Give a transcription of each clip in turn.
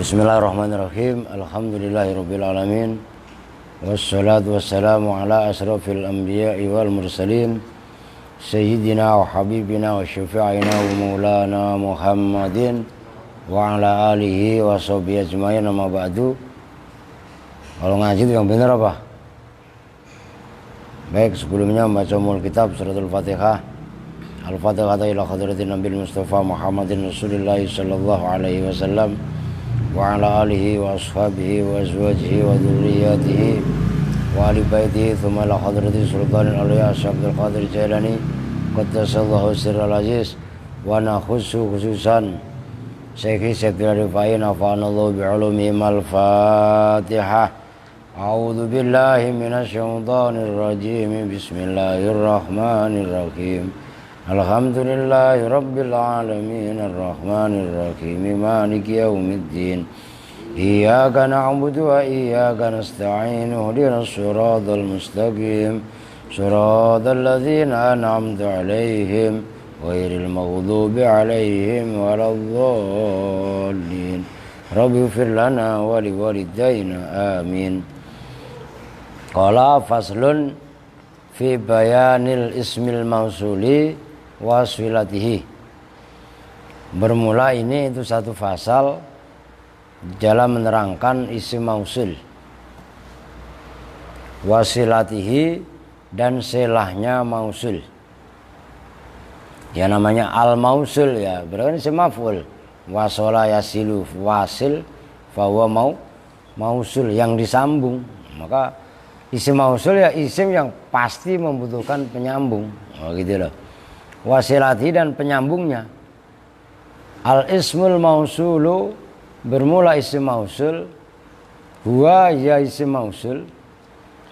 Bismillahirrahmanirrahim. Alhamdulillahirabbil alamin. Wassalatu wassalamu ala asrafil anbiya'i wal mursalin sayyidina wa habibina wa syafi'ina wa maulana Muhammadin wa ala alihi wa sahbihi ajmain. Amma ba'du. Kalau ngaji itu yang benar apa? Baik, sebelumnya membaca umul kitab suratul Fatihah. Al-Fatihah ila hadratin Nabi Mustafa Muhammadin Rasulullah sallallahu alaihi wasallam wa ala alihi wa ashabihi wa azwajihi wa dhurriyyatihi wa ali baitihi thumma ila hadrati sultanil awliya Abdul Qadir Jailani qaddasallahu sirral aziz wa nakhussu khususan Syekh Sayyidina Rifai nafa'anallahu bi'ulumihim. Al-Fatihah. A'udzu billahi minasy syaithanir rajim. Bismillahirrahmanirrahim. Alhamdulillahi rabbil alamin arrahmanir rahim maliki yaumiddin iyyaka na'budu wa iyyaka nasta'in ihdinas siratal mustaqim siratal ladzina an'amta 'alaihim ghairil maghdubi 'alaihim waladdallin rabbighfir lana wa liwalidayna amin. Qala faslun fi bayanil ismil mausuli wasilatihi. Bermula ini itu satu fasal dalam menerangkan isim mausul, wasilatihi dan silahnya mausul. Ya namanya al mausul ya, berarti isim maf'ul. Wasola yasilu wasil fahuwa mausul yang disambung. Maka isim mausul ya isim yang pasti membutuhkan penyambung. Oh gitu loh. Wasilati dan penyambungnya. Al ismul mausulu, bermula isim mausul. Huwa ya isim mausul.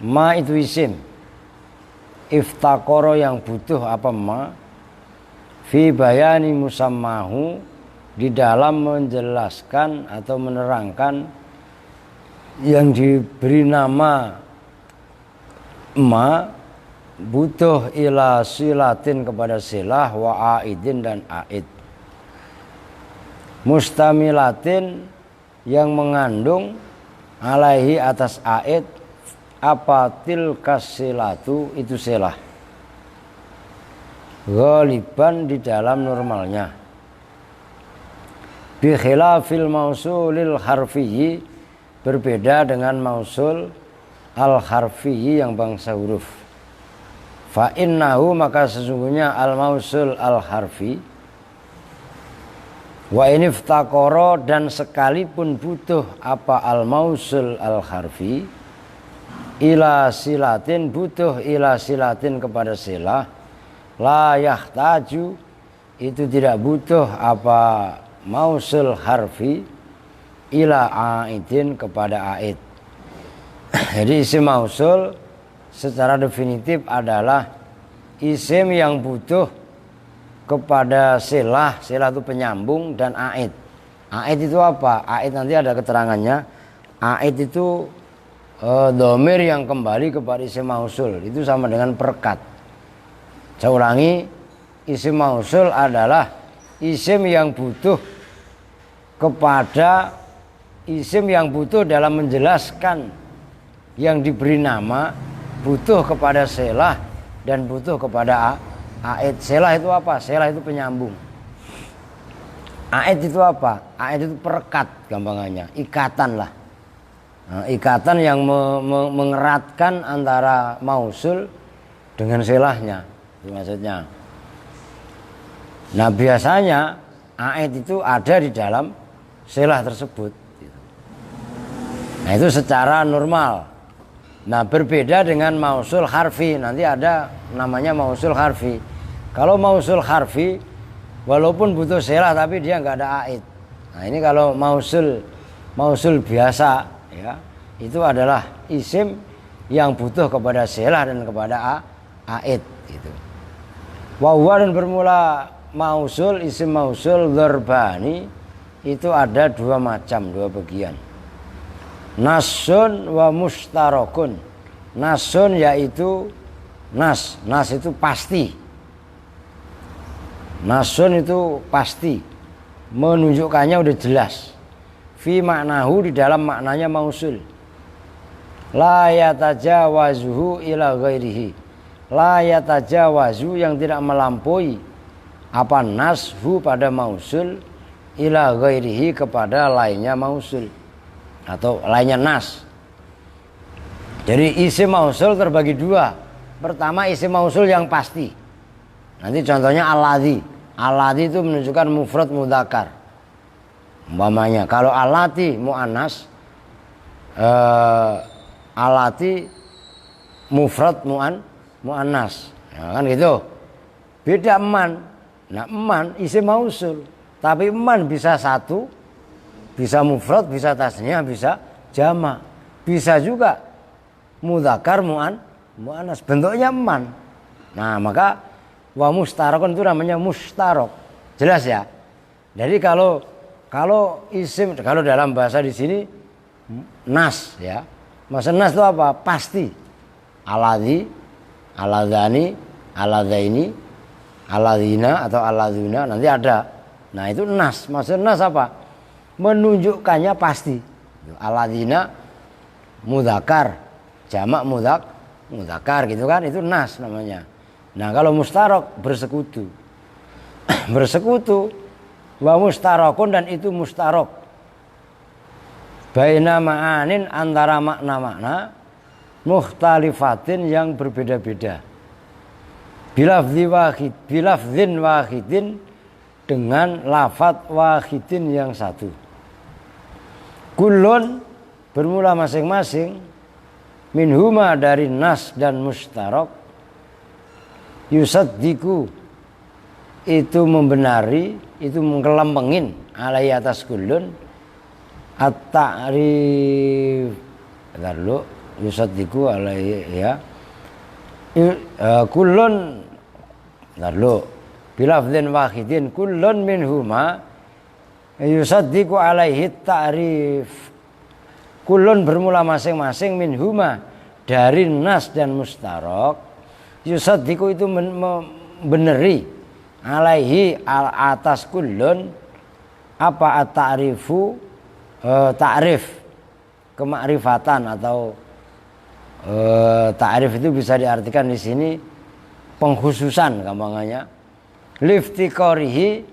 Ma itu isim. Iftakoro yang butuh apa ma. Fi bayani musammahu, di dalam menjelaskan atau menerangkan yang diberi nama ma, butuh ila silatin kepada silah wa aidin dan aid. Mustamilatin yang mengandung alaihi atas aid apa tilkas silatu itu silah. Ghaliban di dalam normalnya. Bi khilafil mausulil harfiyyi, berbeda dengan mausul al harfiyyi yang bangsa huruf. Fa innahu, maka sesungguhnya al mausul al harfi wa in iftaqara, dan sekalipun butuh apa al mausul al harfi ila silatin, butuh ila silatin kepada silah, la yahtaju, itu tidak butuh apa mausul harfi ila aidin kepada aid. Jadi isim mausul secara definitif adalah isim yang butuh kepada silah. Silah itu penyambung dan aid. Aid itu apa? Aid nanti ada keterangannya. Aid itu dhamir yang kembali kepada isim mausul. Itu sama dengan perekat. Saya ulangi, isim mausul adalah isim yang butuh kepada isim yang butuh dalam menjelaskan yang diberi nama, butuh kepada silah dan butuh kepada aid. Silah itu apa? Silah itu penyambung. Aid itu apa? Aid itu perekat, gampangannya, ikatan lah. Nah, ikatan yang mengeratkan antara mausul dengan silahnya, itu maksudnya. Nah biasanya aid itu ada di dalam silah tersebut. Nah itu secara normal. Nah berbeda dengan mausul harfi, nanti ada namanya mausul harfi. Kalau mausul harfi walaupun butuh silah tapi dia nggak ada aid. Nah ini kalau mausul biasa ya, itu adalah isim yang butuh kepada silah dan kepada aid gitu. Wa huwa, dan bermula mausul, isim mausul dzarbani, itu ada dua macam, dua bagian. Nasun wa mustarakun. Nasun yaitu nas itu pasti. Nasun itu pasti, menunjukkannya udah jelas. fi maknahu di dalam maknanya mausul. La yatajawazuhu ila ghairihi. La yatajawazu yang tidak melampaui apa nashu pada mausul ila ghairihi kepada lainnya mausul atau lainnya nas. Jadi isim mausul terbagi dua. Pertama isim mausul yang pasti. Nanti contohnya alladzi. Alladzi itu menunjukkan mufrad mudzakkar. Umpamanya kalau allati muannas, allati mufrad muannas. Ya, kan gitu. Beda man. Nah, man isim mausul. Tapi man bisa satu, bisa mufrad, bisa tasniyah, bisa jamak. Bisa juga mudzakkar muannas. Bentuknya man. Nah, maka wa mustarokun itu namanya mustarok. Jelas ya? Jadi kalau isim, kalau dalam bahasa di sini nas ya. Maksud nas itu apa? Pasti. Alladzi, alladzani, alladzaini, alladzina atau alladzuna nanti ada. Nah, itu nas. Maksud nas apa? Menunjukkannya pasti. Alladzina mudzakkar, jamak mudzakkar gitu kan, itu nas namanya. Nah, kalau mustarok bersekutu. Bersekutu wa mustarokun dan itu mustarok. Baina ma'anin antara makna-makna mukhtalifatin yang berbeda-beda. Bilafdzin wahidin dengan lafadz wahidin yang satu. Kullun bermula masing-masing minhuma dari nas dan mustarok. Yusaddiku itu membenari, itu mengkelempengin alai atas kullun at-ta'rif. Bentar dulu, yusaddiku alai ya. Kullun, bentar dulu. Bilafdzin wahidin kullun minhuma yusaddiku alaihi ta'rif. Kullun bermula masing-masing minhuma dari nas dan mustarok. Yusaddiku itu membeneri alaihi atas kullun apa at-ta'rifu, ta'rif kemakrifatan atau ta'rif itu bisa diartikan di sini pengkhususan gampangannya. Liftiqorihi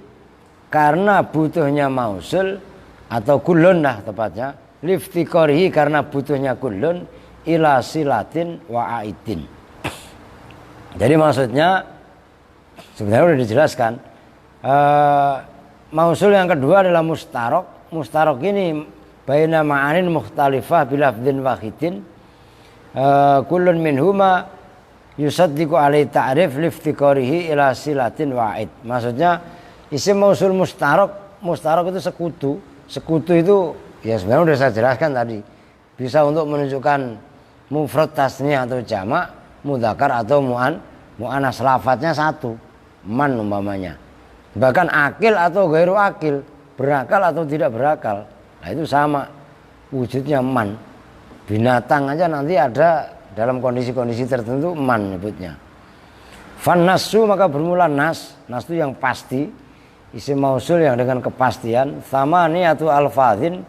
karena butuhnya mausul atau kullun lah tepatnya. Liftiqorihi karena butuhnya kullun ila silatin wa aidin. Jadi maksudnya sebenarnya sudah dijelaskan. Mausul yang kedua adalah mustarok. Mustarok ini baina ma'anin mukhtalifah bilafdzin wahidin. Kullun minhuma yusaddiqu alai ta'rif liftiqorihi ila silatin wa'id. Maksudnya isim mausul mustarok. Mustarok itu sekutu. Sekutu itu ya sebenarnya sudah saya jelaskan tadi. Bisa untuk menunjukkan mufrad tasniyah atau jamak, mudzakkar atau mu'annas, lafadznya satu, man umpamanya. Bahkan akil atau ghairu akil, berakal atau tidak berakal. Nah, itu sama wujudnya man. Binatang aja nanti ada dalam kondisi-kondisi tertentu man nyebutnya. Fan nasu maka bermula nas. Nas itu yang pasti, isim mausul yang dengan kepastian. Tsamaniyatu alfadzin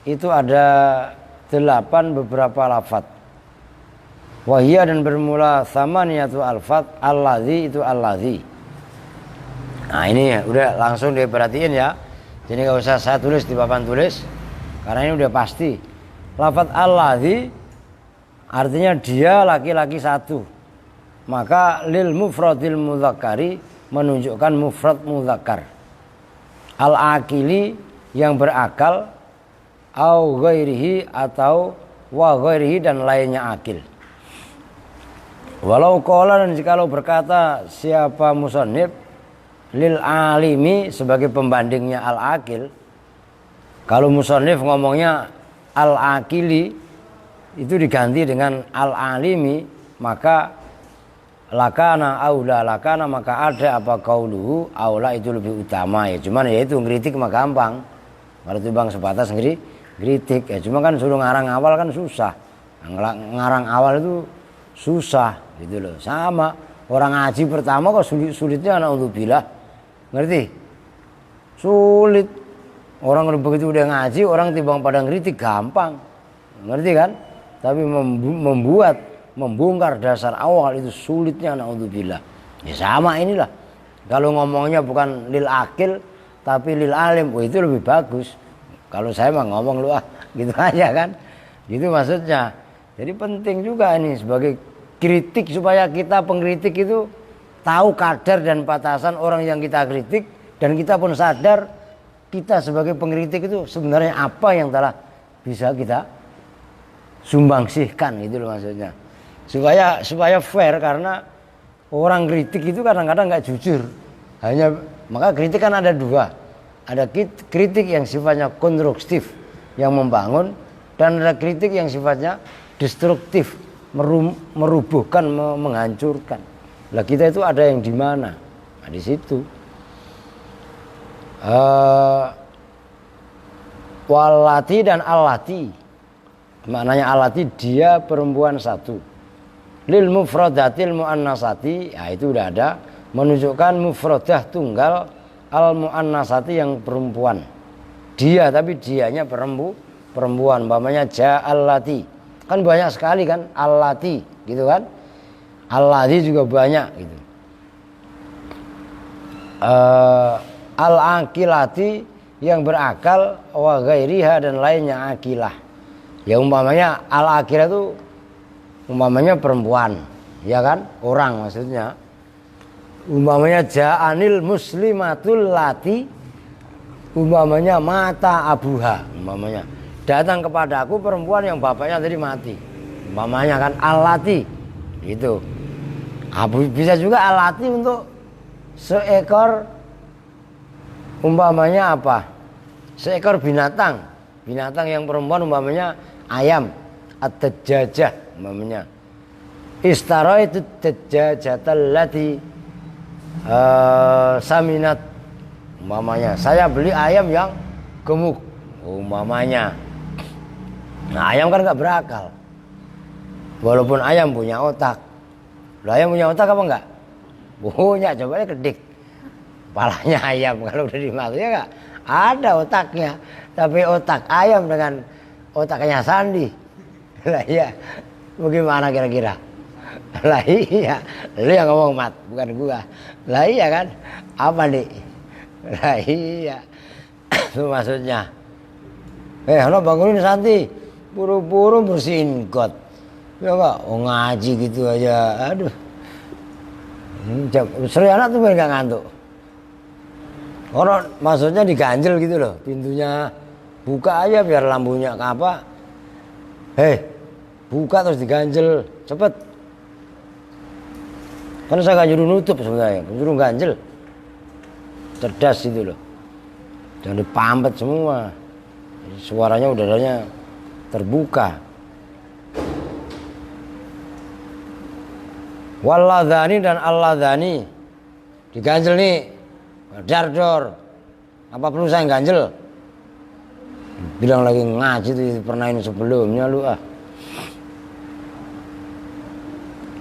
itu ada 8 beberapa lafadz. Wahia dan bermula tsamaniyatu alfadz alladzi itu alladzi. Nah, ini ya, udah langsung diperhatiin ya. Jadi enggak usah saya tulis di papan tulis karena ini udah pasti. Lafadz alladzi artinya dia laki-laki satu. Maka lil mufradil mudzakkari menunjukkan mufrad mudzakkar. Al-akili yang berakal au ghairihi atau wa ghairihi dan lainnya akil. Walau qala dan jikalau berkata siapa musannif lil alimi sebagai pembandingnya al akil. Kalau musannif ngomongnya al akili itu diganti dengan al alimi, maka lakana aula lakana maka ada apa qauluhu aula itu lebih utama ya. Cuman ya itu ngritik mah gampang. Kalau itu bang sebatas ngritik ya. Cuma kan suruh ngarang awal kan susah. Ngarang awal itu susah gitu loh. Sama orang ngaji pertama kok sulitnya naudzubillah. Ngerti? Sulit. Orang begitu udah ngaji, orang timbang pada ngeritik gampang, ngerti kan? Tapi membongkar dasar awal itu sulitnya, naudzubillah. Ya sama inilah. Kalau ngomongnya bukan lil akil tapi lil alim, itu lebih bagus. Kalau saya mah ngomong lu gitu aja kan. Gitu maksudnya. Jadi penting juga ini sebagai kritik supaya kita pengkritik itu tahu kadar dan batasan orang yang kita kritik, dan kita pun sadar kita sebagai pengkritik itu sebenarnya apa yang telah bisa kita sumbangsihkan, gitu loh maksudnya. Supaya fair, karena orang kritik itu kadang-kadang nggak jujur. Maka kritik kan ada dua. Ada kritik yang sifatnya konstruktif yang membangun, dan ada kritik yang sifatnya destruktif, merubuhkan, menghancurkan. Lah kita itu ada yang di mana? Nah, di situ. Walati dan allati. Maknanya allati dia perempuan satu. Lil mufradatil muannasati, ya itu udah ada, menunjukkan mufradah tunggal, al muannasati yang perempuan. Dia, tapi dianya perempuan, umpamanya ja'allati. Kan banyak sekali kan allati, gitu kan? Allati juga banyak gitu. Al-aqilati yang berakal, wa ghairiha dan lainnya akilah. Ya umpamanya al-aqilah itu umpamanya perempuan, ya kan? Orang maksudnya. Umpamanya ja'anil muslimatul lati, umpamanya mata abuha, umpamanya datang kepada aku perempuan yang bapaknya tadi mati, umpamanya kan alati itu. Bisa juga alati untuk seekor, umpamanya apa, seekor binatang yang perempuan, umpamanya ayam, at-dajjajah umpamanya. Istaraitu ad-dajjajatal lati saminat, umpamanya saya beli ayam yang gemuk, umpamanya. Nah ayam kan gak berakal, walaupun ayam punya otak. Loh, ayam punya otak apa enggak? Punya, coba kedik kepalanya ayam, kalau udah dimakan ya gak ada otaknya. Tapi otak ayam dengan otaknya Sandi, lah iya, bagaimana kira-kira? Lah iya, lu yang ngomong Mat, bukan gua. Lah iya kan, apa nih? Lah iya, itu maksudnya. Lo bangunin Santi, buru-buru bersihin got, ya enggak? Ngaji gitu aja, aduh. Seri anak tuh nggak ngantuk. Orang maksudnya diganjel gitu loh, pintunya buka aja biar lampunya apa? Buka terus diganjel, cepet. Kan saya nggak nyuruh nutup sebenarnya, nyuruh ganjel. Cerdas itu loh, jangan dipampet semua. Suaranya udaranya terbuka. Walladhani dan alladhani diganjel nih, dardor. Apa perlu saya ganjel? Bilang lagi ngaji tuh, pernah ini sebelumnya lu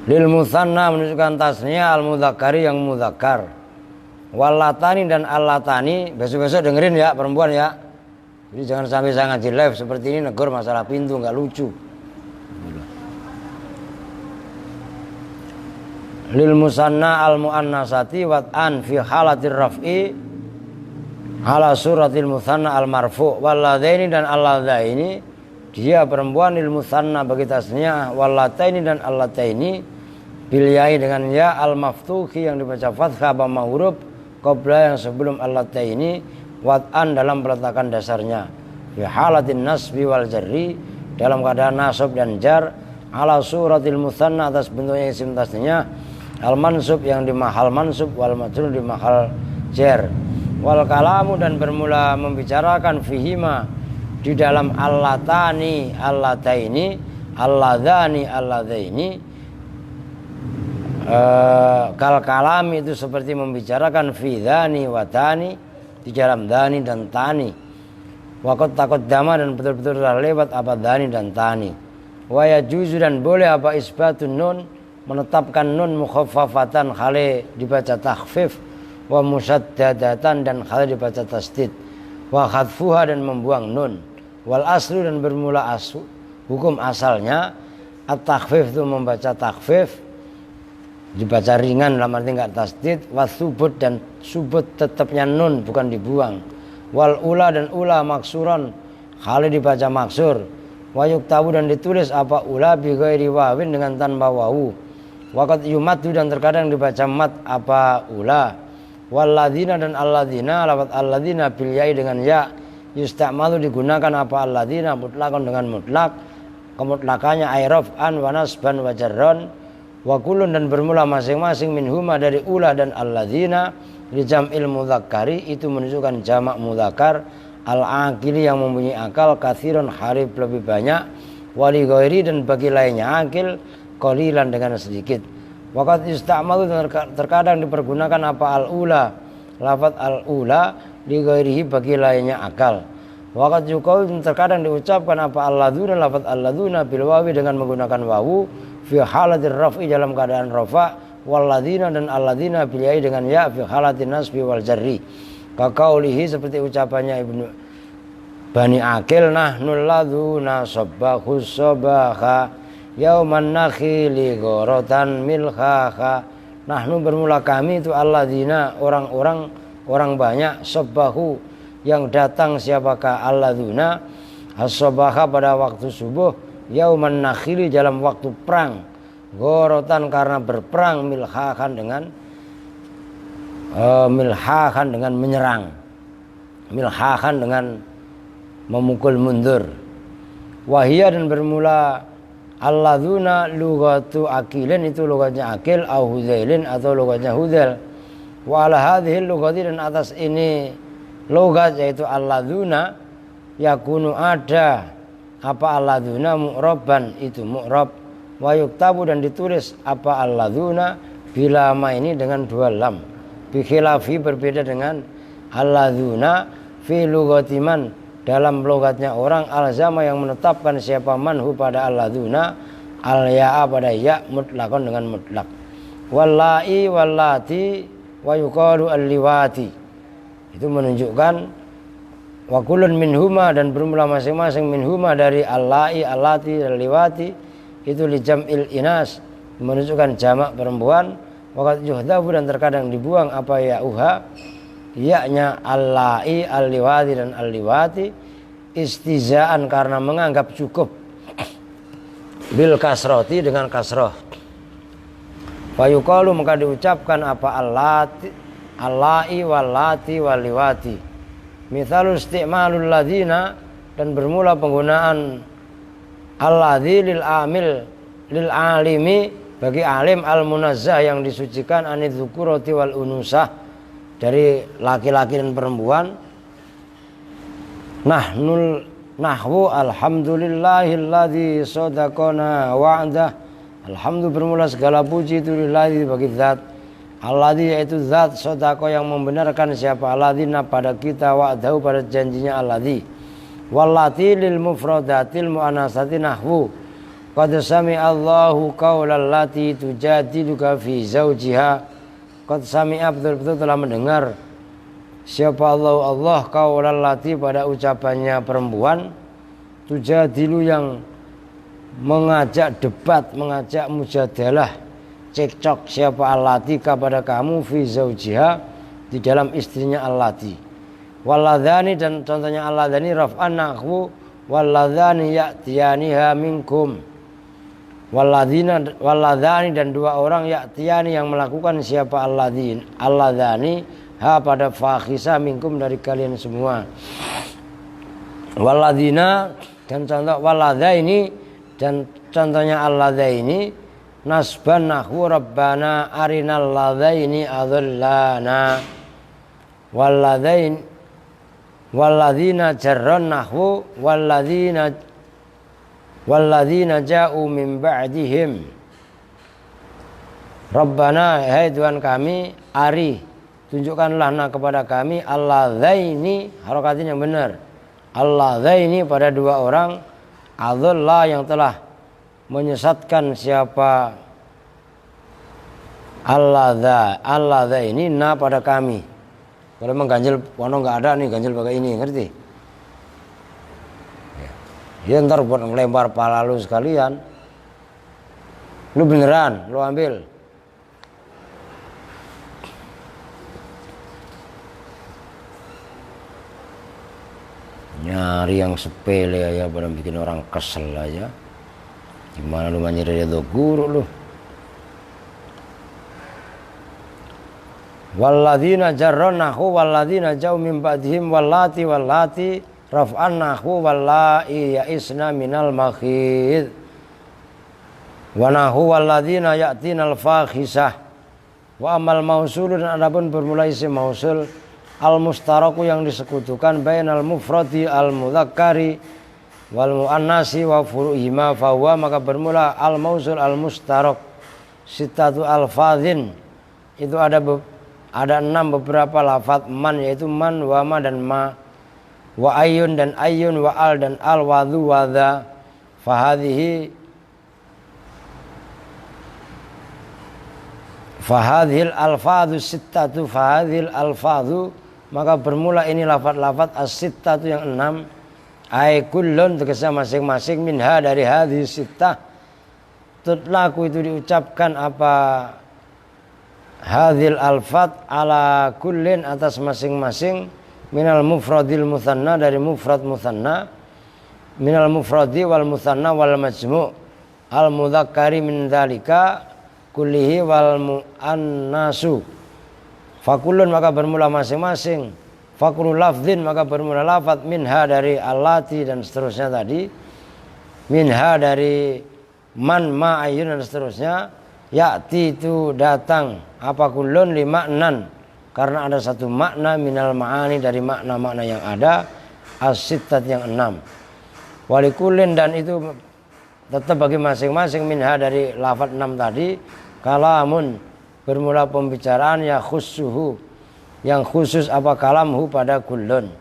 Lil musanna menunjukkan tasnya, al mudzakkari yang mudzakkar. Wallatani dan allatani, besok-besok dengerin ya perempuan ya. Jadi jangan sampai saya ngaji live seperti ini negor masalah pintu, nggak lucu. Lil musanna al muannasati wat'an fi halatir raf'i ala suratil musanna al marfu'. Walladzaini dan alladzaini dia perempuan, lil musanna bagi tasnya, wallataini dan allataini bil ya'i dengan ya al maftuhi yang dibaca fathah bama huruf qabla yang sebelum allataini, wat'an dalam peletakan dasarnya, fi halatin nasbi wal jarri dalam keadaan nasab dan jar, ala suratil musanna atas bentuknya isim tasnya, al mansub yang di mahal mansub, wal majrur di mahal jar, wal kalamu dan bermula membicarakan fihima di dalam allatani allataini alladhani alladzaini. Kal kalami itu seperti membicarakan fi dhani wa tani, di dalam dhani dan tani. Waqad taqaddama dan betul-betul telah lewat apa dhani dan tani. Wa yajuzu dan boleh apa isbatun nun, menetapkan nun mukhaffafatan khali dibaca takhfif, wa musaddadatan dan khali dibaca tasdid. wa khadfuha dan membuang nun, wal aslu dan bermula asu. Hukum asalnya at-takhfif itu membaca takhfif, dibaca ringan dalam arti enggak tasdid, wasubut dan subut tetapnya nun bukan dibuang, wal ula dan ula maksuron kali dibaca maksur, wayuk tabu dan ditulis apa ula bi ghairi wawin dengan tanpa wawu, waqad yumadu dan terkadang dibaca mat apa ula, walladzina dan alladzina lafaz alladzina bil ya dengan ya, yustamalu digunakan apa alladzina mutlaqan dengan mutlak, kemutlakannya ayrafan wa nasban wa jarron, wa kullun dan bermula masing-masing minhuma dari ula dan alladzina li jam'il mudzakkari itu menunjukkan jamak mudzakkar al-aqili yang mempunyai akal, katsirun harib lebih banyak, wali ghairi dan bagi lainnya akil qalilan dengan sedikit. Waqad istamalu terkadang dipergunakan apa al-ula, lafaz al-ula li ghairihi bagi lainnya akal. Waqad yuqaul terkadang diucapkan apa alladzuna, lafaz alladzuna bil wawi dengan menggunakan wawu fi halatir raf'i dalam keadaan rafa, walladzina dan alladzina bil ya dengan ya fi halatin nasbi wal jarri. Kaqaulihi seperti ucapannya Ibnu Bani Akil, nahnul ladzuna sabbahus sabaha yauman nakhili ghorotan milhaha. Nahnu bermula kami itu alladzina orang banyak, sabbahu yang datang siapakah alladzuna as-sabaha pada waktu subuh, yauman nakhili dalam waktu perang, ghorotan karena berperang, milhahan dengan menyerang, milhahan dengan memukul mundur. Wahia dan bermula alladzuna lughatu akilin itu logatnya akil, au huzailin atau logatnya huzail. Wa ala hadhil lughati dan atas ini logat yaitu alladzuna yakunu ada apa alladzuna mu'raban itu mu'rab, wa yuktabu dan ditulis apa alladzuna bila ma ini dengan dua lam, bi khilafi berbeda dengan alladzuna fi lughati man dalam logatnya orang, alzama yang menetapkan siapa manhu pada alladzuna al ya'a pada ya mutlaqan dengan mutlak, wallahi wallati wa yuqalu al-liwati itu menunjukkan wa kullun minhuma dan bermula masing-masing minhuma dari allai allati dan liwati itu li jam'il inas menunjukkan jamak perempuan, waqad yuhdabu dan terkadang dibuang apa ya uha yaknya allai al-liwati dan al-liwati istizaan karena menganggap cukup bil kasroti dengan kasroh, wa yuqalu maka diucapkan apa allati allai wallati waliwati. Mithalul isti'malul ladzina dan bermula penggunaan alladzi lil amil lil alimi bagi alim al munazzah yang disucikan anid dzukurati wal unusah dari laki-laki dan perempuan. Nahwu alhamdulillahilladzi sadaqana wa'dah. Alhamdulillah bermula segala puji itu lillahi bagi zat alladzi yaitu zat sodako yang membenarkan siapa alladzina pada kita, wa'dahu pada janjinya alladzi, wallati lil mufradatil mu'anasati nahwu qad sami'a Allahu qaulal lati tujadiluka fi zawjiha. Qad sami'a betul-betul telah mendengar siapa Allah qaulal lati pada ucapannya perempuan, tujadilu yang mengajak debat, mengajak mujadalah, cekcok siapa allati kepada kamu fi zaujiha di dalam istrinya allati. Walladzani dan contohnya alladzani raf'an nahwu walladzani ya'tiyaniha minkum. Walladzani dan dua orang ya'tiyani yang melakukan siapa alladzani ha pada fakhisa minkum dari kalian semua. Walladzina dan contoh walladzaini dan contohnya alladzaini nasban nahwu rabbana arinal ladzaini adallana. Walladzina jarran nahwu walladzina ja'u min ba'dihim. Rabbana hai Tuhan kami, ari tunjukkanlah kepada kami alladzaini, harokatnya yang benar, alladzaini pada dua orang, adallah yang telah menyesatkan siapa alladza ini na pada kami, Kalau memang ganjil wono nggak ada nih, ganjil pakai ini, ngerti? Ya ntar buat ngelempar pala lu sekalian. Lu beneran, lu ambil. Nyari yang sepele aja pada bikin orang kesel aja. Gimana lu nyari itu guru lu? Walladzina jarranahu walladzina jauh min ba'dihim wallati raf'annahu wallahi ya'isna minal makhid wa nahu walladzina ya'tinal fakhisah wa amal mausul, dan adapun bermula isim mausul al mustaraku yang disekutukan bainal mufradi al mudzakkari wal muannasi wa furu'ihima fahuwa, maka bermula al mausul al mustarak sittatu alfadzin, itu ada 6 beberapa lafaz man, yaitu man, wa ma dan ma, wa ayun dan ayun, wa al dan al, wa dhu wa dha. Fahadhil alfadhu sittatu, fahadhil alfadhu, maka bermula ini lafaz-lafaz as-sittatu yang 6, ay kullun tegese masing-masing minha dari hadhihi sittah, tutlaku itu diucapkan apa hadhil alfat ala kullin atas masing-masing, minal mufradil muthanna dari mufrad muthanna, minal mufradi wal muthanna wal majmu' al mudzakkari min dzalika kullihi wal muannasu. Fakulun maka bermula masing-masing, fakulul lafdzin maka bermula lafaz, minha dari allati dan seterusnya tadi, minha dari man, ma, ayun dan seterusnya, ya'ti itu datang, apa kulun li maknan, karena ada satu makna, minal ma'ani dari makna-makna yang ada, as-sittat yang 6, walikulin dan itu tetap bagi masing-masing, minha dari lafaz 6 tadi, kalamun bermula pembicaraan, ya khusuhu yang khusus apa kalamhu pada kulun,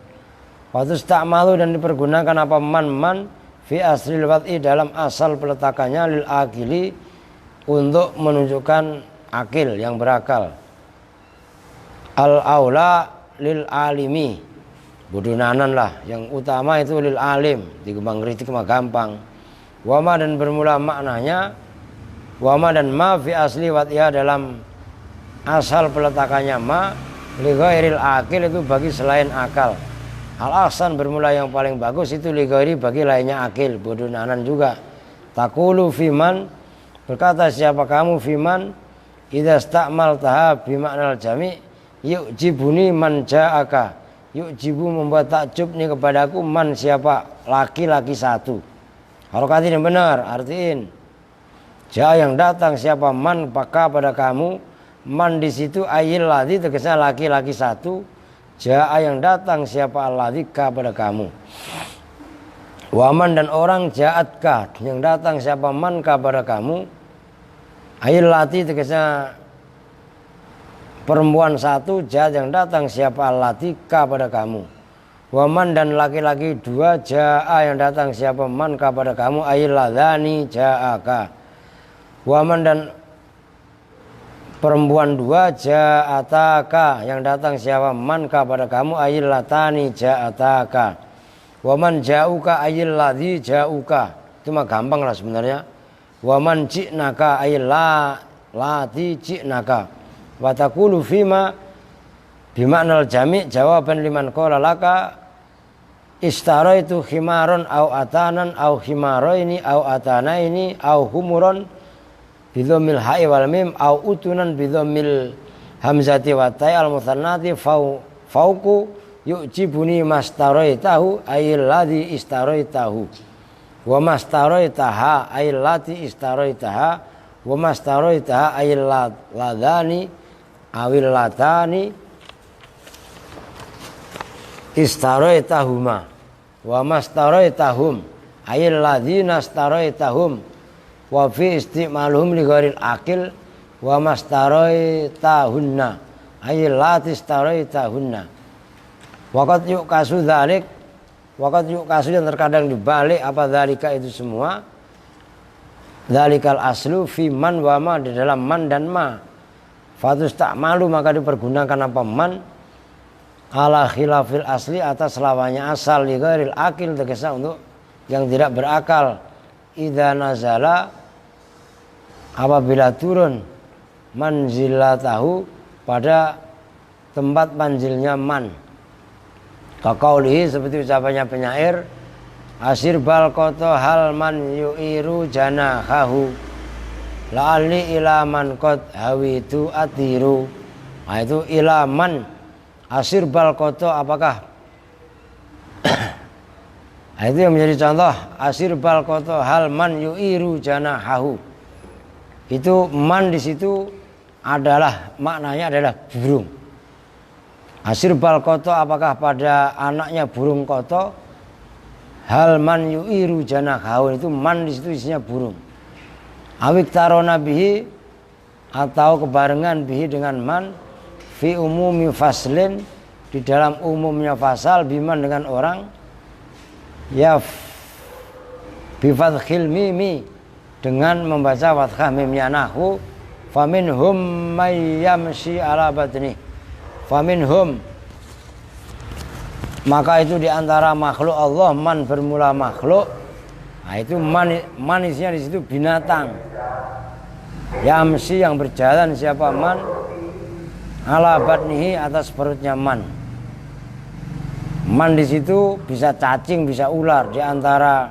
waktu stakmalu dan dipergunakan apa man fi asril wad'i dalam asal peletakannya, lil akili untuk menunjukkan akil yang berakal, al aula lil alimi budunanan lah, yang utama itu lil alim, dikembang kritik mah gampang. Wama dan bermula maknanya, wama dan ma fi asli wat'ya dalam asal peletakannya ma, li ghairil akil itu bagi selain akal. Al ahsan bermula yang paling bagus itu li ghairi bagi lainnya akil, budunanan juga. Taqulu fiman berkata siapa kamu, fiman idza sta'mal tahab bimaknal jami' yu'jibuni man ja'aka, yu'jibu membuat takjub nih kepadaku, man siapa, laki-laki satu. Harokat ini benar, artiin ja yang datang, siapa man paka pada kamu, man di situ ayil ladzi tegasnya laki-laki satu, ja yang datang siapa alladzi ka pada kamu. Waman dan orang ja'atka yang datang siapa man ka pada kamu, ayil lati tegasnya perempuan satu, ja yang datang siapa allati ka pada kamu. Waman dan laki-laki 2, ja'a yang datang siapa man ka pada kamu, ayil ladhani ja'aka. Waman dan perempuan 2, ja'ataka yang datang siapa man ka pada kamu, ayil latani ja'ataka. Waman ja'uka ayil ladhi ja'uka, itu mah gampang lah sebenarnya. Waman ji'naka ayil lati ji'naka. Watakulu fima bimaknal jami' jawaban liman qala laka istaraitu khimaron au atanan au khimaroini au atanaini au humuron bidhammil ha'i wal mim au utunan bidhammil hamzati wa ta'i al muthannati fauku yu'jibuni mastaraitahu ayil ladzi istaraitahu wa mastaraitaha ayil ladzi istaraitaha wa mastaraitaha ayil ladani awil latani istaraitahuma wa mastaraitahum ayil ladzina istaraitahum wa fi istimaluhum li ghairil akil wa mastaraitahunna ayil lati istaraitahunna. Waqad yuqasu dzalik, waqad yuqasu yang terkadang dibalik apa dzalika itu semua, dzalikal aslu fi man wa ma di dalam man dan ma. Fatus tak malu maka dipergunakan apa man ala khilafil asli atas lawannya asal li ghairil akil tegasnya untuk yang tidak berakal. Idza nazala apabila turun manzilatahu pada tempat manzilnya man. Kaqaulihi seperti ucapannya penyair asir bal koto hal man yu'iru janahahu la'ali ilaman qad hawitu atiru. Nah itu ilaman asir bal koto apakah nah, itu yang menjadi contoh asir bal koto hal man yu'iru janahahu. Itu man di situ adalah maknanya adalah burung. Asir bal koto apakah pada anaknya burung koto hal man yu'iru janahahu itu man di situ isinya burung. Awik tarona bihi atau kebarengan bihi dengan man fi umumi faslin di dalam umumnya fasal biman dengan orang ya bifathil mimi dengan membaca fathah mimnya nahwu faminhum may yamshi ala batni faminhum maka itu diantara makhluk Allah man bermula makhluk. Nah itu manisnya di situ binatang. Yamsi yang berjalan siapa man ala batnihi atas perutnya man. Man di situ bisa cacing, bisa ular. Di antara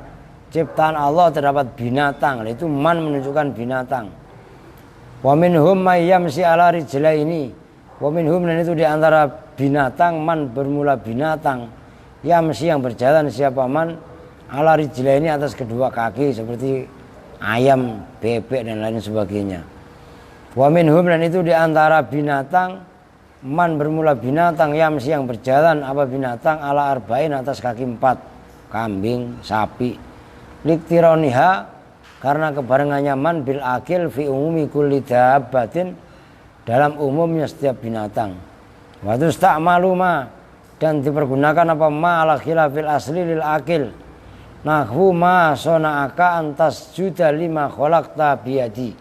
ciptaan Allah terdapat binatang. Itu man menunjukkan binatang. Wa minhum may yamsi ala rijlaini. Wa minhum dan itu di antara binatang man bermula binatang. Yamsi yang berjalan siapa man ala rijlaini atas kedua kaki seperti ayam, bebek dan lain sebagainya. Wa minhum dan itu di antara binatang man bermula binatang yamsi yang berjalan apa binatang ala arba'in atas kaki 4 kambing, sapi liktironiha karena kebarengannya man bil akil fi umumi kulli dabbatin dalam umumnya setiap binatang. Wa tusta'malu ma dan dipergunakan apa ma ala khilafil asli lil akil. Nahwu ma sona'aka antas juda lima kholakta biyadi.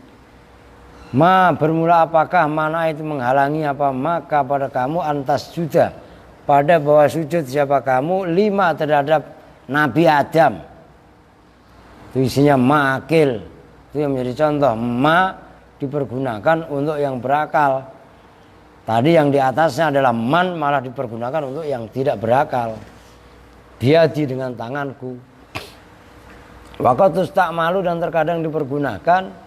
Ma bermula apakah mana itu menghalangi apa maka pada kamu antas juda pada bahwa sujud siapa kamu lima terhadap Nabi Adam. Itu isinya ma akil. Itu yang menjadi contoh ma dipergunakan untuk yang berakal. Tadi yang di atasnya adalah man malah dipergunakan untuk yang tidak berakal. Biyadi dengan tanganku. Waqatus tak malu dan terkadang dipergunakan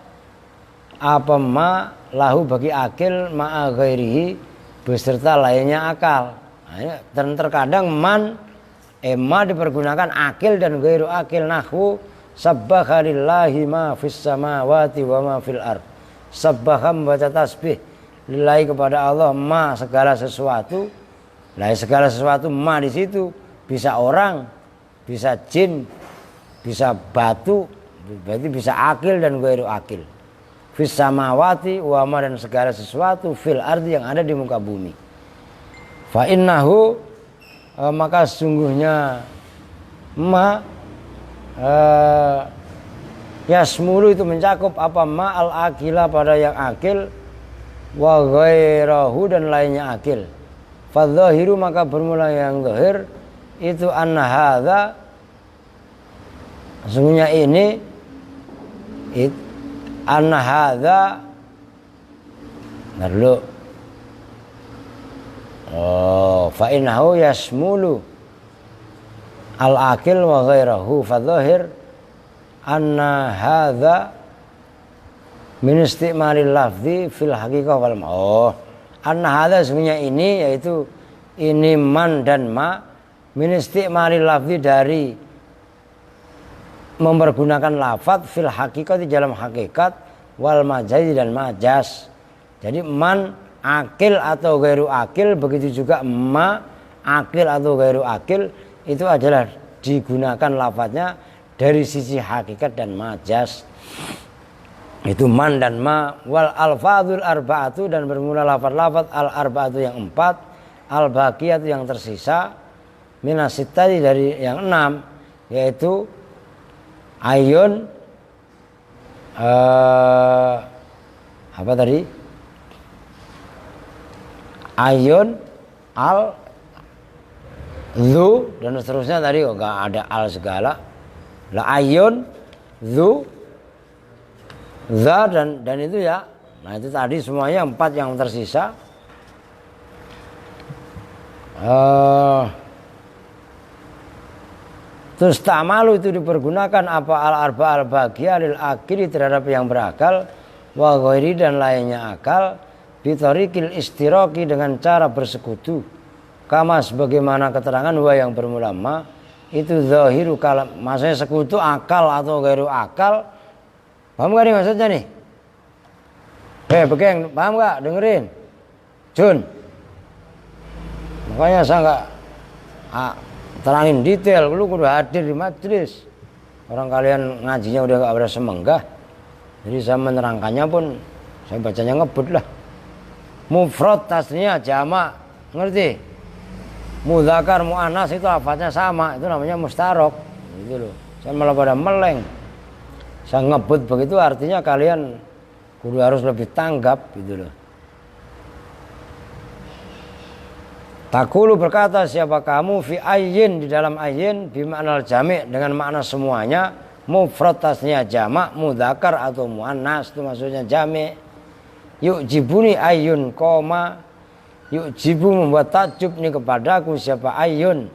apa ma lahu bagi akil ma'a ghairihi beserta lainnya akal. Dan terkadang man ma dipergunakan akil dan ghairu akil nahwu sabbaha lillahi ma fis samawati wa ma fil ard. Sabbaha membaca tasbih lillahi kepada Allah ma segala sesuatu. Lah segala sesuatu ma di situ bisa orang, bisa jin, bisa batu, berarti bisa akil dan ghairu akil. Fis samawati wa ma dan segala sesuatu fil ardi yang ada di muka bumi. Fa innahu maka sesungguhnya ma yasmulu itu mencakup apa ma al akila pada yang akil wa ghairahu dan lainnya akil. Fa dhahiru maka bermula yang zahir itu anna hadza sesungguhnya ini anna hadza dulu fa innahu yasmulu al akil wa ghairahu fa dhahir anna hadza min istimalil lafzi fil haqiqah wal anna hadza sebenarnya ini yaitu ini man dan ma min istimalil lafzi dari mempergunakan lafaz fil haqiqah di dalam hakikat wal majaz dan majaz. Jadi man akil atau ghairu akil, begitu juga ma akil atau ghairu akil itu adalah digunakan lafaznya dari sisi hakikat dan majaz. Itu man dan ma wal alfadzul arba'atu dan bermula lafaz-lafaz al arba'atu yang 4 al baqiyatu yang tersisa minasitati dari yang 6 yaitu ayun apa tadi? Ayun al Zu dan seterusnya tadi kok nggak ada al segala. La ayun, zu, za dan itu ya. Nah itu tadi semuanya 4 yang tersisa. Terus ta'malu itu dipergunakan apa al-arba al-bagia lil akili terhadap yang berakal wa ghairi dan lainnya akal bitorikil istiroki dengan cara bersekutu kama sebagaimana keterangan wa yang bermula ma itu zahiru kalam maksudnya sekutu akal atau ghairu akal. Paham gak nih maksudnya nih? Bekeng paham gak? Dengerin Jun, makanya saya gak terangin detail, lu kudu hadir di majelis. Orang kalian ngajinya udah gak berasa menggah. Jadi saya menerangkannya pun saya bacanya ngebut lah. Mufrad tasnya jamak, ngerti? Mudzakar muannas itu lafadznya sama, itu namanya mustarok. Gitu loh. Saya malah pada meleng. Saya ngebut begitu artinya kalian kudu harus lebih tanggap gitu loh. Takulu berkata siapa kamu fi ayyin di dalam ayyin bimaknal jami' dengan makna semuanya mufrad tasnya jamak mudzakar atau muannas itu maksudnya jami'. Yuk jibuni ayyun koma yuk jibu membuat takjub nih kepadaku siapa ayyun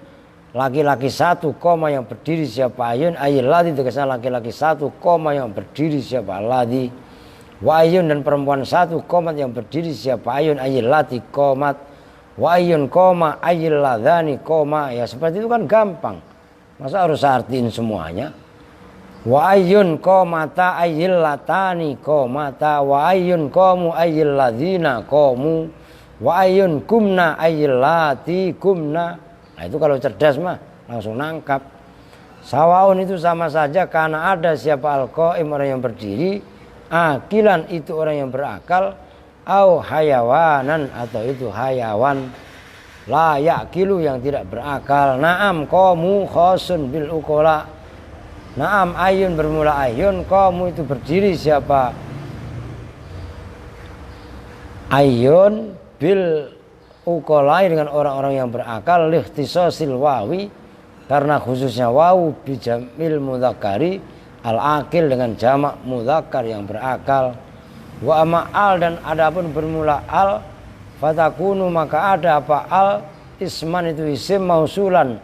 laki-laki 1 koma yang berdiri siapa ayyun ayyil ladhi tegasnya laki-laki 1 koma yang berdiri siapa ladhi wa ayyun dan perempuan 1 komat yang berdiri siapa ayyun ayyil ladhi komat wa ayyun koma ayyil ladhani koma ya seperti itu kan gampang masa harus artiin semuanya. Wa ayyun komata ayyil latani komata wa ayyun komu ayyil ladhina komu wa ayyun kumna ayyil lati kumna. Nah itu kalau cerdas mah langsung nangkap. Sawaun itu sama saja karena ada siapa al-qaim orang yang berdiri akilan itu orang yang berakal au hayawanan atau itu hayawan la yakilu yang tidak berakal. Naam qamu khosun bil uqala. Naam ayun bermula ayun qamu itu berdiri siapa ayun bil uqala dengan orang-orang yang berakal lihtisasil wawi karena khususnya wawu bijamil mudzakkari al-aqil dengan jamak mudzakkar yang berakal. Wa amma al dan adapun bermula al fatakunu maka ada apa al isman itu isim mausulan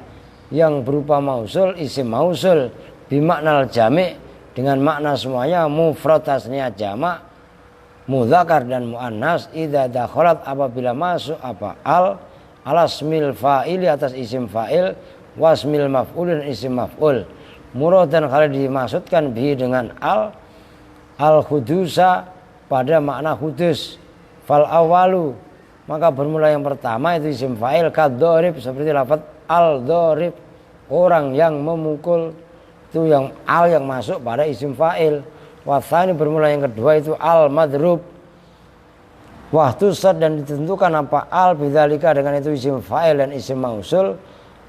yang berupa mausul isim mausul bimaknal jami' dengan makna semuanya mufrad tasnya jamak mudzakkar dan muannas idza dakhalat apabila masuk apa al alasmil fa'ili atas isim fa'il wasmil maf'ul dan isim maf'ul muradan kalau dimaksudkan bi dengan al khudusa pada makna kudus fal awalu maka bermula yang pertama itu isim fa'il kadzarib seperti lafaz al dzarib orang yang memukul itu yang al yang masuk pada isim fa'il. Wathani bermula yang kedua itu al madrub wahtusad dan ditentukan apa al bidzalika dengan itu isim fa'il dan isim mausul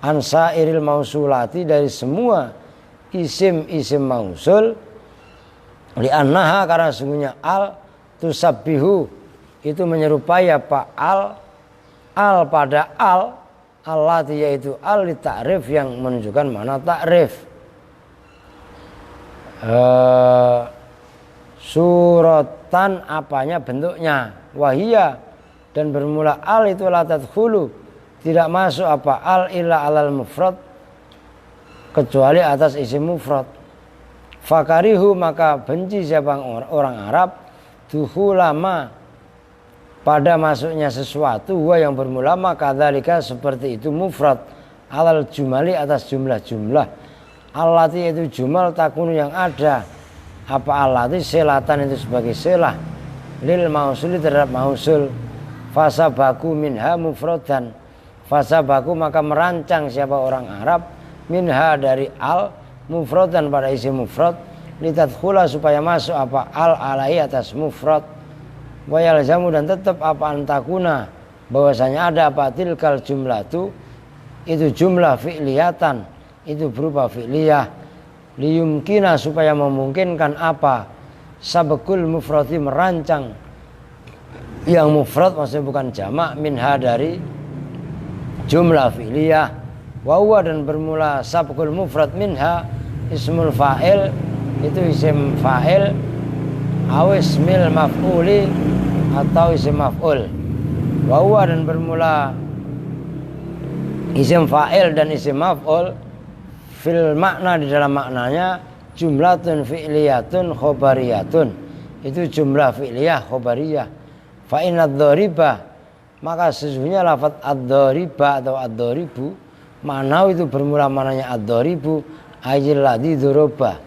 ansairil mausulati dari semua isim mausul li'annaha karena sungguhnya al tusabbihu itu menyerupai apa al pada allati yaitu al li ta'rif yang menunjukkan mana ta'rif. Suratan apanya bentuknya wahia dan bermula al itu la tadkhulu tidak masuk apa al illa alal mufrad kecuali atas isim mufrad. Fakarihu maka benci siapa orang Arab dukhulama pada masuknya sesuatu wa yang bermula maka dzalika seperti itu mufrad alal jumali atas jumlah-jumlah allati itu jumal takunu yang ada apa allati selatan itu sebagai selah lil mausuli terhadap mausul fasabaku minha mufradan fasabaku maka merancang siapa orang Arab minha dari al mufradan pada isi mufrad litadkhula supaya masuk apa al alai atas mufrad wa yalzamu dan tetap apa antakuna bahwasanya ada apa tilkal jumlatu itu jumlah fi'liyatan itu berupa fi'liyah liyumkina supaya memungkinkan apa sabekul mufradi merancang yang mufrad maksudnya bukan jamak minha dari jumlah fi'liyah Wa huwa dan bermula sabqul mufrad minha ismul fa'il itu isim fa'il aw ismil maf'uli atau isim maf'ul. Wa huwa dan bermula isim fa'il dan isim maf'ul fil makna di dalam maknanya jumlatun fi'liyatun khobariyatun. Itu jumlah fi'liyah khobariyah. Fa inad dhariba maka sesungguhnya lafaz ad-dhariba atau ad-dharibu makna itu bermula mananya ad-dharibu ayil ladzi dzaraba.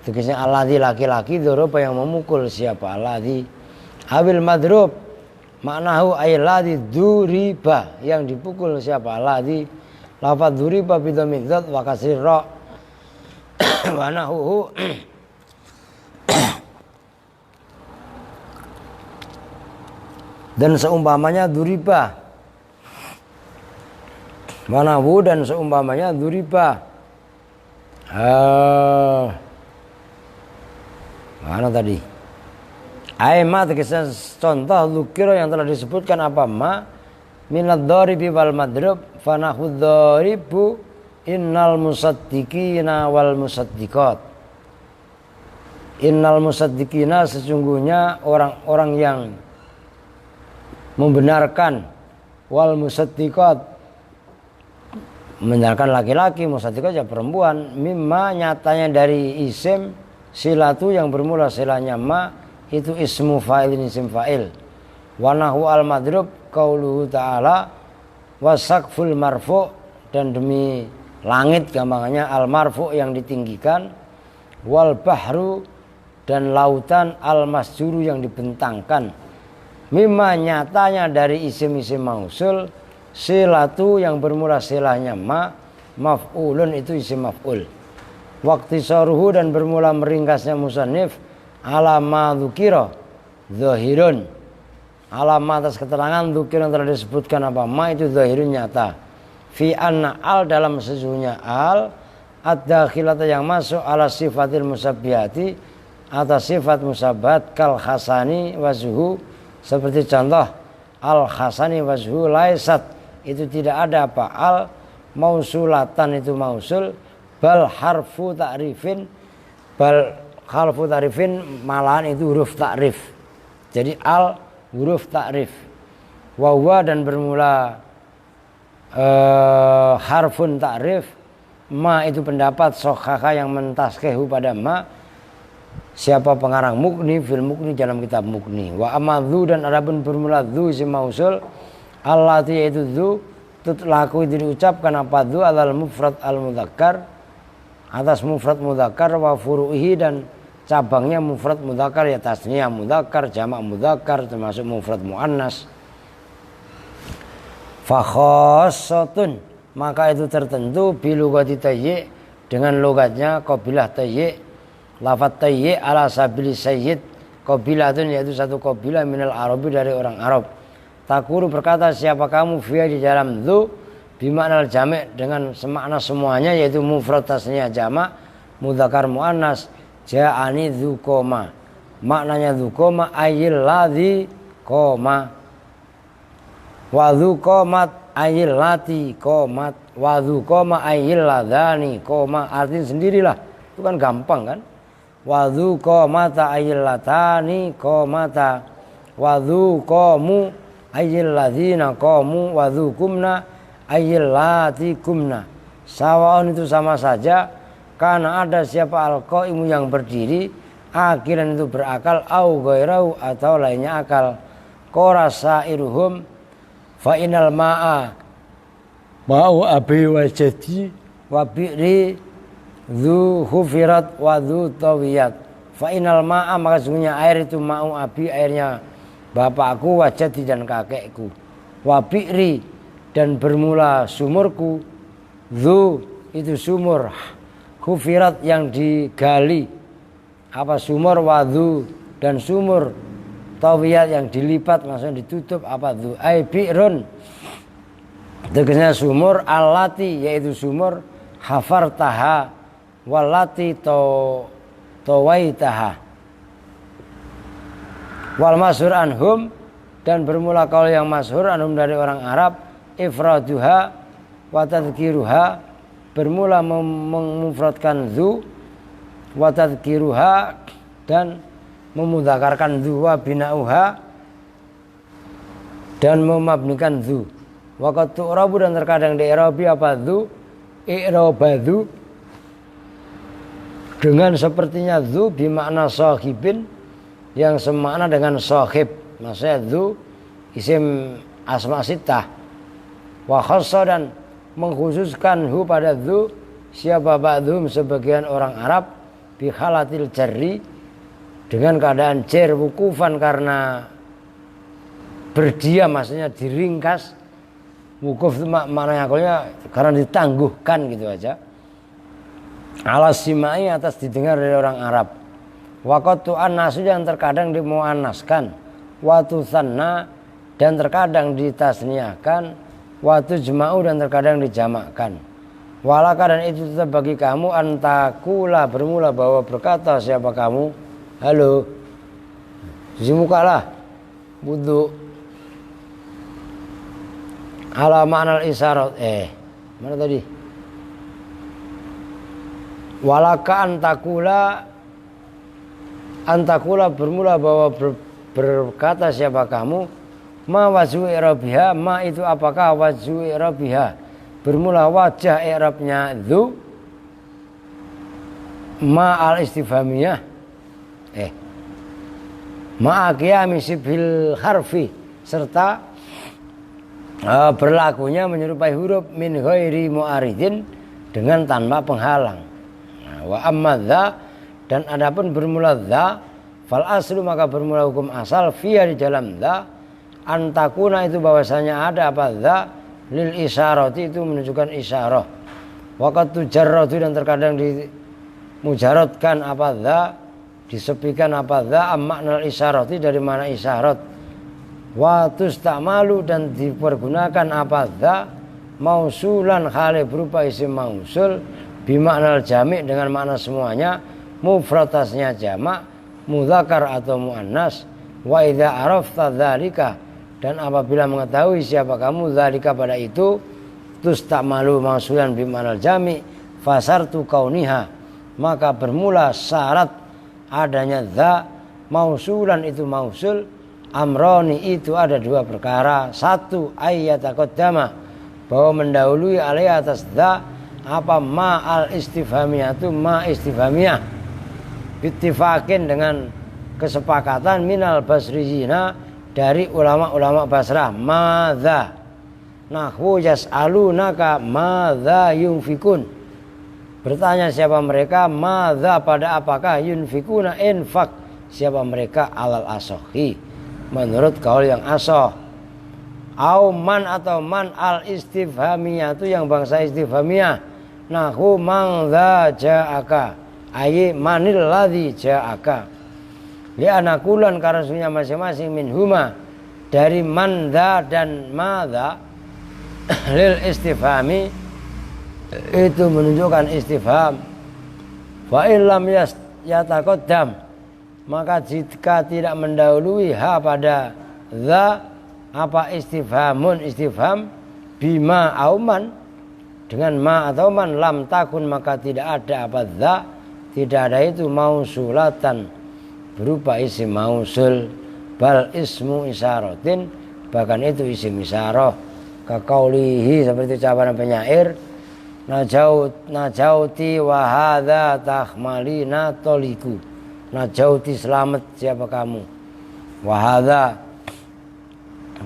Tegasnya alladzi laki-laki dzaraba yang memukul siapa alladzi. Awil madrub maknahu ayil ladzi dzuriba yang dipukul siapa alladzi. Lafaz dzuriba bi dhammidz dzat wa kasrir ra wa nahuhu dan seumpamanya duriba manahu dan seumpamanya duriba mana tadi aima tegasnya contoh lukiro yang telah disebutkan apa ma minad dharibi wal madrub fanahu dharibu innal musaddiqina wal musaddiqat. Innal musaddiqina sesungguhnya orang-orang yang membenarkan wal musaddiqat membenarkan laki-laki, musaddiqat ya perempuan, mimma nyatanya dari isim silatu yang bermula silanya ma itu ismu fa'il isim fa'il. Wa nahu al madrub qauluhu ta'ala wasaqful marfu dan demi langit gampangannya al marfu yang ditinggikan wal bahru dan lautan al masjuru yang dibentangkan. Mimma nyatanya dari isim-isim mausul silatu yang bermula silahnya ma maf'ulun itu isim maf'ul. Waqti saruhu dan bermula meringkasnya musannif alama dzukira zahirun. Alama atas keterangan dzukira yang telah disebutkan apa ma itu zahirun nyata. Fi anna al dalam sesungguhnya al ad-dakhilata yang masuk ala sifatil musabbihati atas sifat musabbahat kal khasani wazhu seperti contoh al khasani wazhu laisat itu tidak ada apa al mausulatan itu mausul bal harfu ta'rifin bal harfu ta'rifin malahan itu huruf ta'rif. Jadi al huruf ta'rif wa huwa dan bermula harfun ta'rif ma itu pendapat sokhaka yang mentaskehu pada ma siapa pengarang Mughni fil Mughni dalam kitab Mughni. Wa amadzu dan adapun bermula dzu isim mausul allati yaitu dzu tutlaku itu diucapkan apa dzu alal mufrad al mudzakkar atas mufrad mudzakkar wa furu'ihi dan cabangnya mufrad mudzakkar ya tasniyah mudzakkar jamak mudzakkar termasuk mufrad muannas. Fa khassatun maka itu tertentu bilugati tayyi dengan logatnya qabilah tayyi. Lafaz tayyi ala sabili sayyid qabilatun yaitu satu qabilah minal arabi dari orang Arab. Takuru berkata siapa kamu fiha di dalam dzu bimakna jami' dengan semakna semuanya yaitu mufrad tasniyah jamak mudzakkar muannas ja'ani dzukoma. Maknanya dzukoma ayil ladzi qoma wa dzuqomat ayil lati qomat wa dzuqoma ayil ladzani qoma. Artinya sendirilah itu kan gampang kan. Wa dzuqomata ayil latani qomata wa dzuqomu ayil ladzina qamu wa dzuqumna ayil lati kumna. Sawaun itu sama saja karena ada siapa al-qaimu yang berdiri akilan itu berakal au ghairau atau lainnya akal. Qarasa irhum fa inal ma'a ma'u abi wa jadi wa bi'ri dzu hufirat wa dzu tawiyat. Fa inal ma'a maka sungguhnya air itu ma'u abi airnya bapakku wa jadi dan kakekku. Wa bi'ri dan bermula sumurku. Dzu itu sumur hufirat yang digali apa sumur wa dzu dan sumur tawiyat yang dilipat maksudnya ditutup apa dzu ai bi'run tegasnya sumur allati yaitu sumur hafartaha walati tawaitaha wal masyhur anhum dan bermula kaul yang masyhur anhum dari orang Arab ifraduha wa tadhkiruha bermula memufradkan dzu, wa tadhkiruha dan memudzakarkan dzu, wa binauha dan memabnikan dzu, wa qad tu'rabu dan terkadang di'rabi apa dzu, i'rabadzu dengan sepertinya dzu bimakna sahibin yang semakna dengan sahib. Maksudnya dzu isim asma sittah, wa khassa dan mengkhususkan hu pada dzu siapa ba'dhum sebagian orang Arab bi khalatil jarri dengan keadaan jar wukufan karena berdiam, maksudnya diringkas. Wukuf itu maknanya karena ditangguhkan gitu aja. Alas simai atas didengar dari orang Arab. Waqatu annasu yang terkadang dimuannaskan, watu sanna dan terkadang ditasniahkan, watu jema'u dan terkadang dijamakkan. Walaka dan itu tetap bagi kamu antakula bermula bahwa berkata siapa kamu, halo, cuci muka lah, wudu. Ala ma'nal isyarat, mana tadi? Walaka antakula bermula bahwa berkata siapa kamu, ma wajhu i'rabiha, ma itu apakah wajhu i'rabiha, bermula wajah i'rabnya dzu, ma al istifhamiyah, ma qiyami sibhil harfi serta berlakunya menyerupai huruf min ghairi mu'aridin dengan tanpa penghalang. Wa amma dza dan adapun bermula dza fal aslu maka bermula hukum asal fiya di dalam dza antakuna itu bahwasanya ada apa dza lil isyarati itu menunjukkan isyarah. Wa qad tujarradu dan terkadang dimujaradkan apa dza disepikan apa dza makna isyarati dari mana isyarat. Wa tustamalu dan dipergunakan apa dza mausulan khali berupa isim mausul bimakna jami' dengan makna semuanya, mufradasnya jamak, mudzakkar atau muannas. Wa idza arafta dzalika dan apabila mengetahui siapa kamu dzalika pada itu, tustamalu mausulan bimakna jami' fasartu kauniha maka bermula syarat adanya dza mausulan itu mausul amroni itu ada dua perkara. Satu ayyataqaddama bahwa mendahului alai atas dza apa ma al istifhamiyah itu ma istifhamiyah bittifakin dengan kesepakatan minal basriyina dari ulama-ulama Basrah. Madza nahwu yas'alunaka madza yunfikun, bertanya siapa mereka, madza pada apakah, yunfikuna infak siapa mereka, alal asohi menurut kaul yang asoh. Au man atau man al istifhamiyah itu yang bangsa istifhamiyah. Nahu man dza ja'aka ayi manil ladzi ja'aka li'anna kullan karena sunya masing-masing minhuma dari man dza dan madza lil istifhami itu menunjukkan istifham. Fa illam yataqaddam maka jika tidak mendahului ha pada dza apa istifhamun istifham bima auman dengan ma atau man lam takun maka tidak ada apa dza tidak ada itu mausulatan berupa isim mausul bal ismu isyaratin bahkan itu isim isyarah kaqaulihi seperti ucapan penyair najauti wa hadza tahmalina toliku, najauti selamat siapa kamu, wa hadza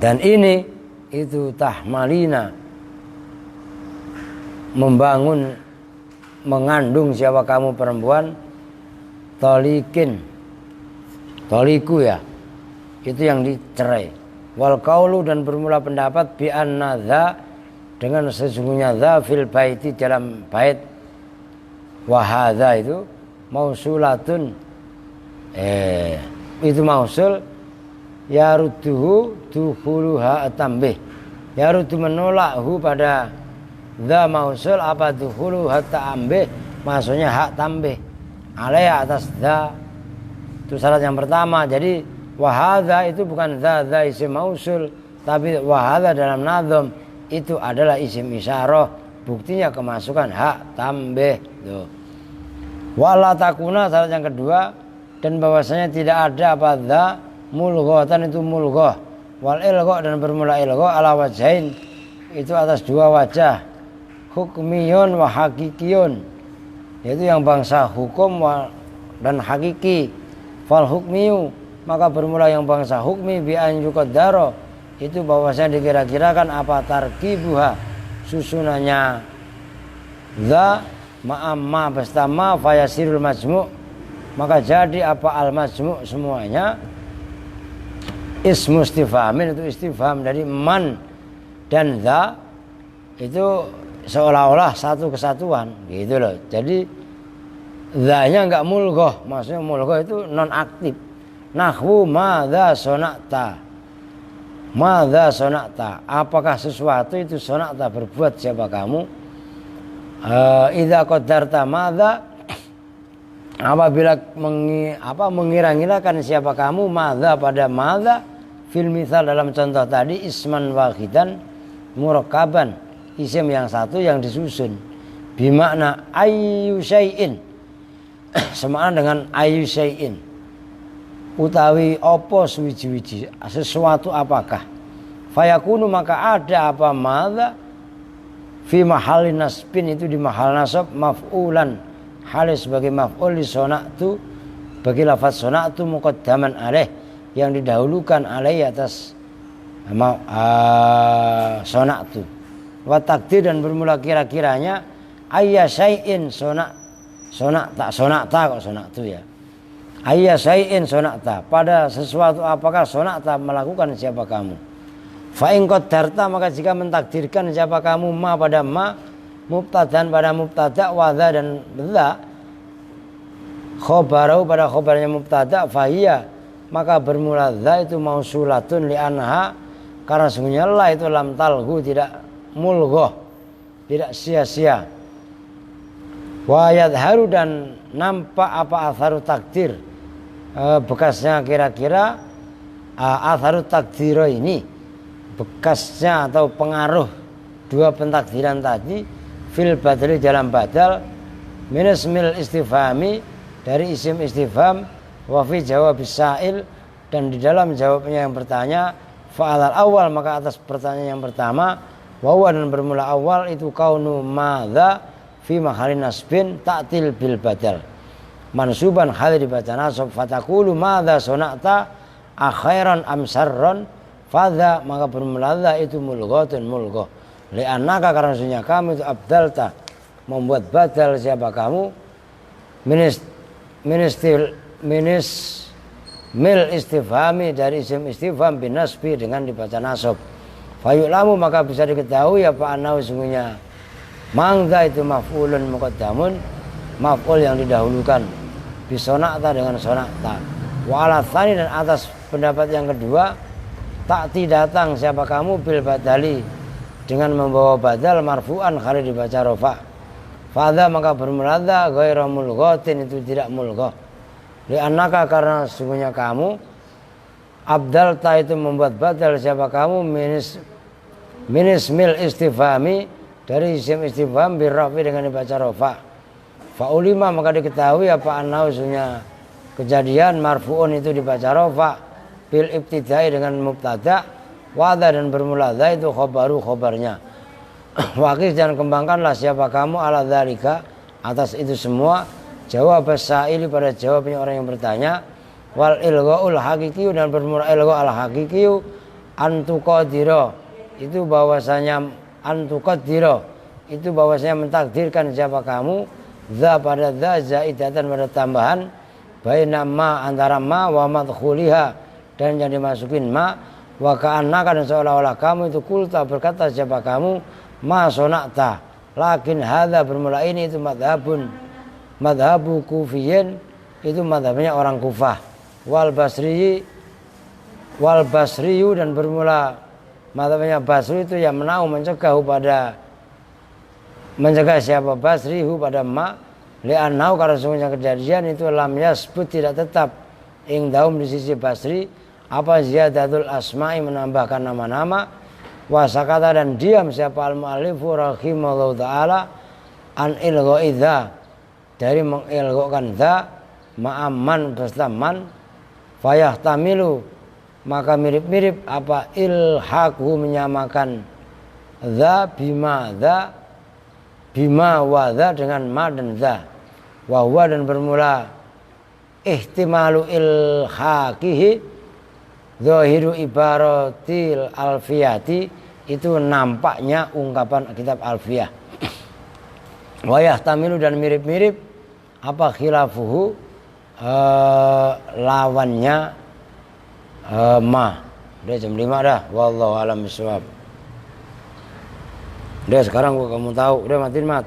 dan ini itu tahmalina membangun mengandung siapa kamu perempuan, tolikin toliku ya itu yang dicerai. Wal qaulu dan bermula pendapat bi anna dza dengan sesungguhnya dza fil baiti dalam bait, wa hadza itu mausulatun itu mausul yarudduhu dukhuluha tambih yaruddu menolak hu pada dza mausul apa dukhuluha tambih maksudnya hak tambih alaiha atas dza itu syarat yang pertama. Jadi wahadza itu bukan dza isim mausul tapi wahadza dalam nazm itu adalah isim isyarah, buktinya kemasukan hak tambah tuh. Wala takuna syarat yang kedua, dan bahwasanya tidak ada apa dza mulghatan itu mulghah, wal ilgha dan bermula ilgha ala wajhain itu atas dua wajah, hukmiyun wa hakikiyun, yaitu yang bangsa hukum dan hakiki. Fal hukmiyu maka bermula yang bangsa hukmi bi an yuqaddara itu bahwasanya dikira-kirakan apa tarkibuha susunannya dza ma'amma bersama fayasirul majmu' maka jadi apa al majmu' semuanya ismu istifhamin itu istifham dari man dan dza itu seolah-olah satu kesatuan gitu loh. Jadi dzanya enggak mulghah, maksudnya mulghah itu non aktif. Nahwu madza sona'ta, madza sona'ta, apakah sesuatu itu sona'ta berbuat siapa kamu. Idza qaddarta madza, apabila mengira-ngirakan siapa kamu madza pada madza fil misal dalam contoh tadi isman wahidan murakkaban, isim yang satu yang disusun, bimakna ayyu syai'in semakna dengan ayyu syai'in utawi apa suwiji-wiji sesuatu apakah, fayakunu maka ada apa madza fi mahalin nasbin itu di mahal nasab maf'ulan halis sebagai maf'ul li sona'tu bagi lafaz sona'tu muqaddaman alaih yang didahulukan alaih atas sona'tu wa takdir dan bermula kira-kiranya ayya syai'in sona'ta kok sona'tu ya, ayya syai'in sona'ta pada sesuatu apakah sona'ta melakukan siapa kamu. Fa in qaddarta maka jika mentakdirkan siapa kamu ma pada ma mubtadaan pada mubtada wa dza dan dza khabaru pada khabarnya mubtada fahiya maka bermula dza itu mausulatun li anha karena sungguhnya la itu lam talhu tidak mulghah tidak sia-sia. Wa yadharu dan nampak apa atharu takdir bekasnya kira-kira atharu takdiro ini bekasnya atau pengaruh dua pentakdiran tadi fil badali dalam badal minus mil istifhami dari isim istifham wa fi jawab sa'il dan di dalam jawabnya yang bertanya fa'alal awal maka atas pertanyaan yang pertama wawa dan bermula awal itu kaunu madza fi mahalin nasbin ta'til bil badal mansuban hal dibaca nasab fatakulu madza sona'ta akhairan am sarron fadha maka bermula itu mulghatun mulghah li'annaka karena sesungguhnya kamu itu abdalta membuat badal siapa kamu mil istifhami dari isim istifham bin nasbi dengan dibaca nasab fayu'lamu maka bisa diketahui apa annahu sesungguhnya mangza itu maf'ulun muqaddamun maf'ul yang didahulukan bisona'ta dengan sona'ta wa ala tsani dan atas pendapat yang kedua ta'ti datang siapa kamu bil badali dengan membawa badal marfu'an kali dibaca rafa fadha maka bermula ghairu mulghatin itu tidak mulghah li'annaka karena sesungguhnya kamu abdalta itu membuat badal siapa kamu minis mil istifhami dari isim istifham birrafi dengan dibaca rafa fa'ulima maka diketahui apa annahu sesungguhnya kejadian marfu'un itu dibaca rafa bil ibtidai dengan mubtada wadha dan bermula dha itu khobarnya wakis dan kembangkanlah siapa kamu ala dzalika atas itu semua jawab sa'ili pada jawabnya orang yang bertanya wal ilghaul hakiki dan bermula ilgha al hakiki antuqadira itu bahwasanya antuqadira itu bahwasanya mentakdirkan siapa kamu dza pada dza zaidatan pada tambahan baina ma antara ma wa madkhuliha dan yang dimasukin ma wa ka'annaka dan seolah-olah kamu itu kulta berkata siapa kamu ma sona'ta lakin hadza bermula ini itu madhabu kufiyin itu madhabnya orang Kufah wal basriyu dan bermula madhabnya Basri itu yang menau mencegah siapa Basrihu pada ma li'annau karena sesungguhnya kejadian itu lam yasbut tidak tetap ingdaum di sisi Basri apa ziyadatul asma'i menambahkan nama-nama Wasakata dan diam siapa al-mu'allifu rahimallahu ta'ala an ilgha'i dha, dari mengilghakan dha ma'aman beserta man, fayahtamilu maka mirip-mirip apa ilhaku menyamakan dha bima wa dha dengan ma dan dha, wa huwa dan bermula ihtimalu ilhaqihi zahiru ibaratil alfiyati, itu nampaknya ungkapan kitab alfiyah. Wa yahtamilu dan mirip-mirip apa khilafuhu lawannya ma. Udah jam 5 dah, wallahu alam bisawab. Udah sekarang kamu tahu, udah matiin mat.